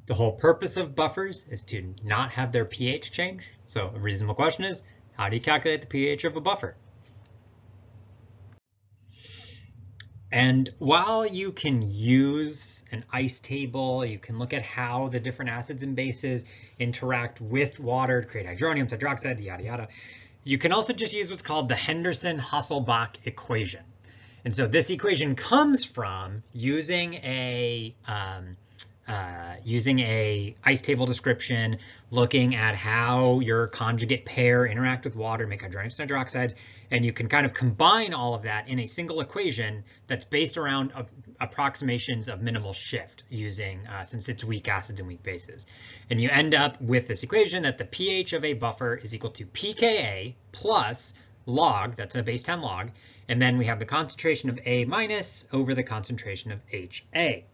The whole purpose of buffers is to not have their pH change. So a reasonable question is, how do you calculate the pH of a buffer? And while you can use an ice table, you can look at how the different acids and bases interact with water to create hydroniums, hydroxides, yada, yada. You can also just use what's called the Henderson-Hasselbalch equation. And so this equation comes from using a ice table description, looking at how your conjugate pair interact with water, make hydroniums and hydroxides, and you can kind of combine all of that in a single equation that's based around approximations of minimal shift using, since it's weak acids and weak bases. And you end up with this equation that the pH of a buffer is equal to pKa plus log, that's a base 10 log, and then we have the concentration of A minus over the concentration of HA.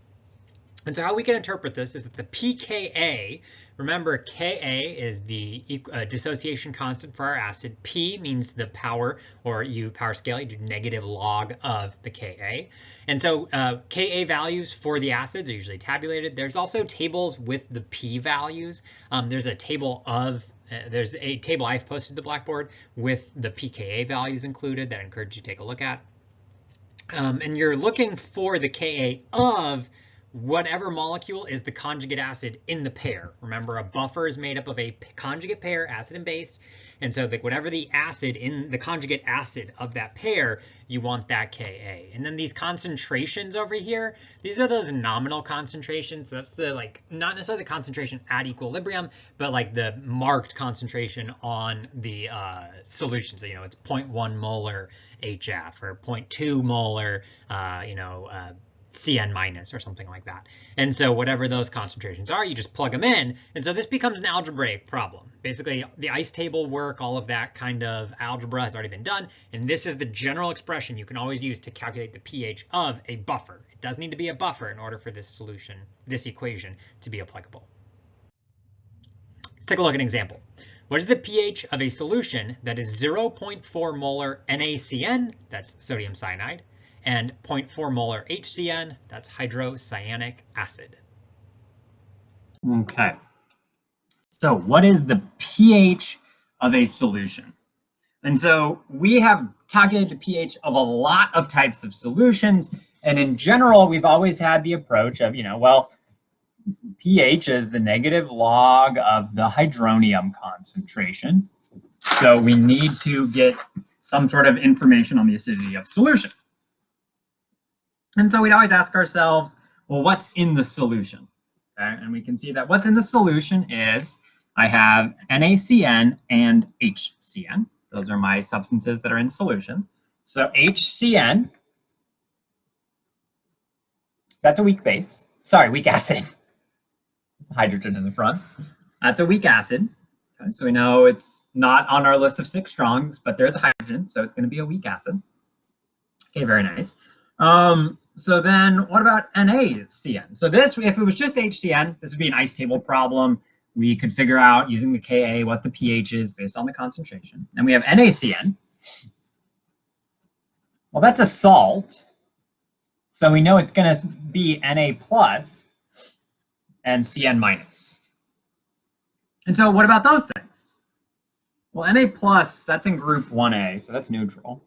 And so how we can interpret this is that the pKa, remember Ka is the dissociation constant for our acid. P means the power, or you power scale, you do negative log of the Ka. And so Ka values for the acids are usually tabulated. There's also tables with the P values. There's a table I've posted to Blackboard with the pKa values included that I encourage you to take a look at. And you're looking for the Ka of whatever molecule is the conjugate acid in the pair. Remember, a buffer is made up of a conjugate pair, acid and base. And so whatever the acid in the conjugate acid of that pair, you want that Ka. And then these concentrations over here, these are those nominal concentrations. So that's the not necessarily the concentration at equilibrium, but like the marked concentration on the solution. So, it's 0.1 molar HF or 0.2 molar, CN minus or something like that. And so whatever those concentrations are, you just plug them in. And so this becomes an algebraic problem. Basically, the ice table work, all of that kind of algebra has already been done. And this is the general expression you can always use to calculate the pH of a buffer. It does need to be a buffer in order for this solution, this equation, to be applicable. Let's take a look at an example. What is the pH of a solution that is 0.4 molar NaCN, that's sodium cyanide, and 0.4 molar HCN, that's hydrocyanic acid? Okay. So what is the pH of a solution? And so we have calculated the pH of a lot of types of solutions. And in general, we've always had the approach of, well, pH is the negative log of the hydronium concentration. So we need to get some sort of information on the acidity of solution. And so we'd always ask ourselves, well, what's in the solution? Okay? And we can see that what's in the solution is I have NaCN and HCN. Those are my substances that are in solution. So HCN, that's a weak base. Sorry, weak acid. Hydrogen in the front. That's a weak acid. Okay, so we know it's not on our list of 6 strongs, but there's a hydrogen, so it's going to be a weak acid. Okay, very nice. So then what about NaCN? So this, if it was just HCN, this would be an ice table problem. We could figure out using the Ka what the pH is based on the concentration. And we have NaCN. Well, that's a salt. So we know it's going to be Na plus and Cn minus. And so what about those things? Well, Na plus, that's in group 1A, so that's neutral.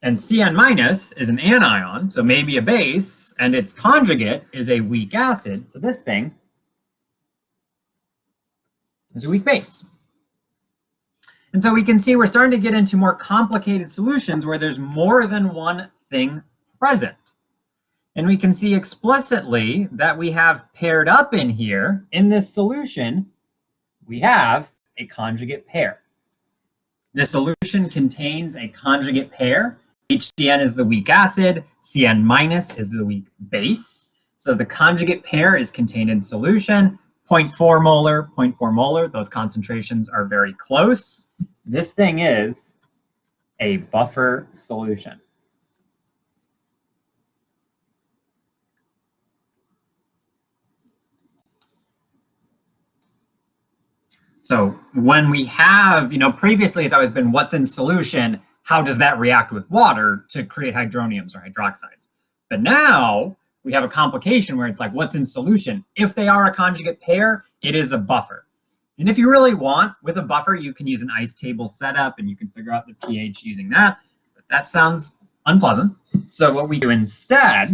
And Cn minus is an anion, so maybe a base, and its conjugate is a weak acid. So this thing is a weak base. And so we can see we're starting to get into more complicated solutions where there's more than one thing present. And we can see explicitly that we have paired up in here, in this solution, we have a conjugate pair. The solution contains a conjugate pair. HCN is the weak acid, Cn minus is the weak base. So the conjugate pair is contained in solution, 0.4 molar, 0.4 molar. Those concentrations are very close. This thing is a buffer solution. So when we have, previously it's always been what's in solution, how does that react with water to create hydroniums or hydroxides? But now we have a complication where it's like, what's in solution? If they are a conjugate pair, it is a buffer. And if you really want, with a buffer, you can use an ice table setup and you can figure out the pH using that. But that sounds unpleasant. So what we do instead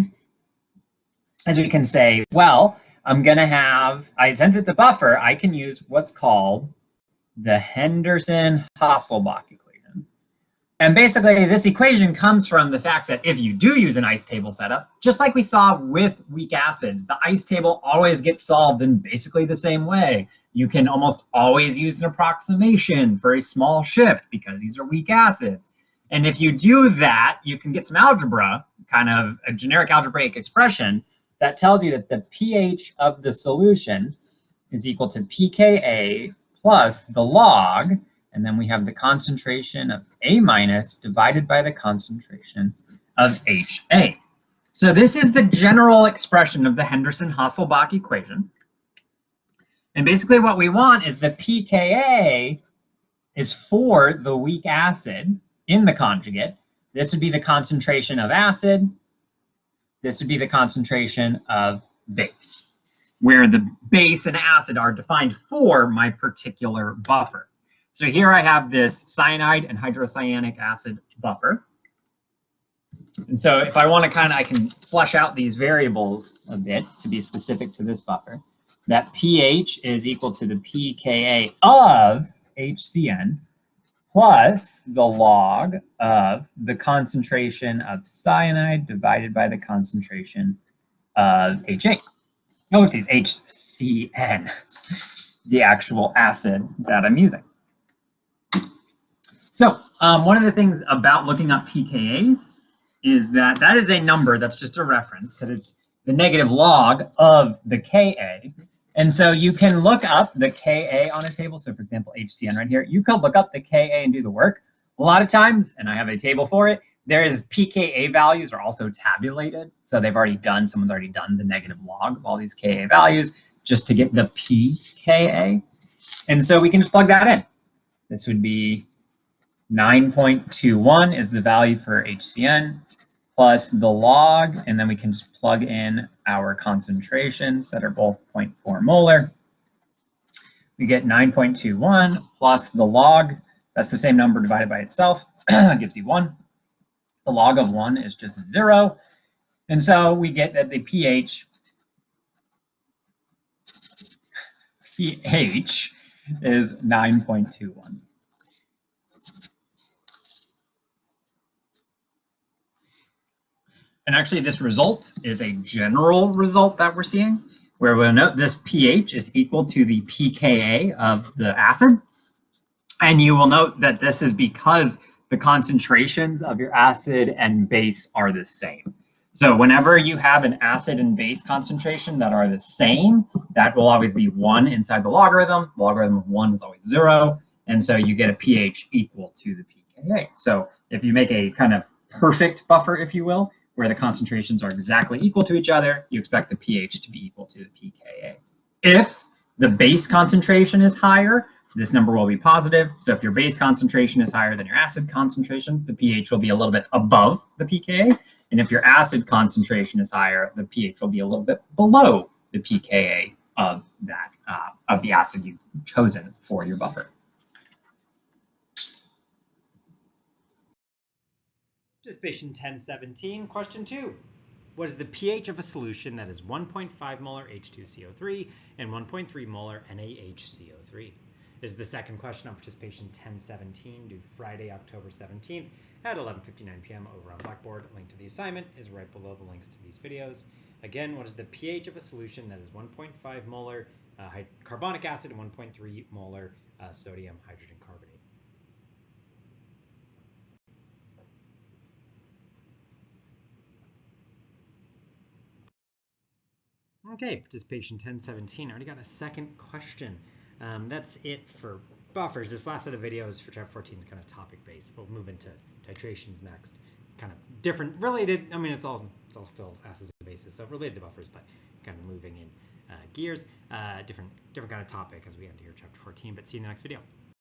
is we can say, well, I'm going to have, since it's a buffer, I can use what's called the Henderson-Hasselbalch equation. And basically, this equation comes from the fact that if you do use an ice table setup, just like we saw with weak acids, the ice table always gets solved in basically the same way. You can almost always use an approximation for a small shift because these are weak acids. And if you do that, you can get some algebra, kind of a generic algebraic expression that tells you that the pH of the solution is equal to pKa plus the log, and then we have the concentration of A minus divided by the concentration of HA. So this is the general expression of the Henderson-Hasselbalch equation. And basically what we want is the pKa is for the weak acid in the conjugate. This would be the concentration of acid. This would be the concentration of base, where the base and acid are defined for my particular buffer. So here I have this cyanide and hydrocyanic acid buffer. And so if I want to I can flesh out these variables a bit to be specific to this buffer. That pH is equal to the pKa of HCN plus the log of the concentration of cyanide divided by the concentration of HA. Oh, it's HCN, the actual acid that I'm using. So one of the things about looking up pKa's is that that is a number that's just a reference because it's the negative log of the Ka. And so you can look up the Ka on a table. So for example, HCN right here, you could look up the Ka and do the work. A lot of times, and I have a table for it, there is pKa values are also tabulated. So someone's already done the negative log of all these Ka values just to get the pKa. And so we can just plug that in. This would be 9.21 is the value for HCN plus the log, and then we can just plug in our concentrations that are both 0.4 molar. We get 9.21 plus the log. That's the same number divided by itself. Gives you 1. The log of 1 is just 0. And so we get that the pH is 9.21. And actually, this result is a general result that we're seeing, where we'll note this pH is equal to the pKa of the acid. And you will note that this is because the concentrations of your acid and base are the same. So whenever you have an acid and base concentration that are the same, that will always be 1 inside the logarithm. The logarithm of 1 is always 0. And so you get a pH equal to the pKa. So if you make a kind of perfect buffer, if you will, where the concentrations are exactly equal to each other, you expect the pH to be equal to the pKa. If the base concentration is higher, this number will be positive. So if your base concentration is higher than your acid concentration, the pH will be a little bit above the pKa. And if your acid concentration is higher, the pH will be a little bit below the pKa of that of the acid you've chosen for your buffer. Participation 1017, question 2. What is the pH of a solution that is 1.5 molar H2CO3 and 1.3 molar NaHCO3? This is the second question on participation 1017, due Friday, October 17th at 11:59 p.m. over on Blackboard. Link to the assignment is right below the links to these videos. Again, what is the pH of a solution that is 1.5 molar carbonic acid and 1.3 molar sodium hydrogen carbonate? Okay, participation 1017. I already got a second question. That's it for buffers. This last set of videos for chapter 14 is kind of topic based. We'll move into titrations next. Kind of different, related. I mean, it's all still acids and bases, so related to buffers, but kind of moving in gears. Different kind of topic as we enter here chapter 14. But see you in the next video.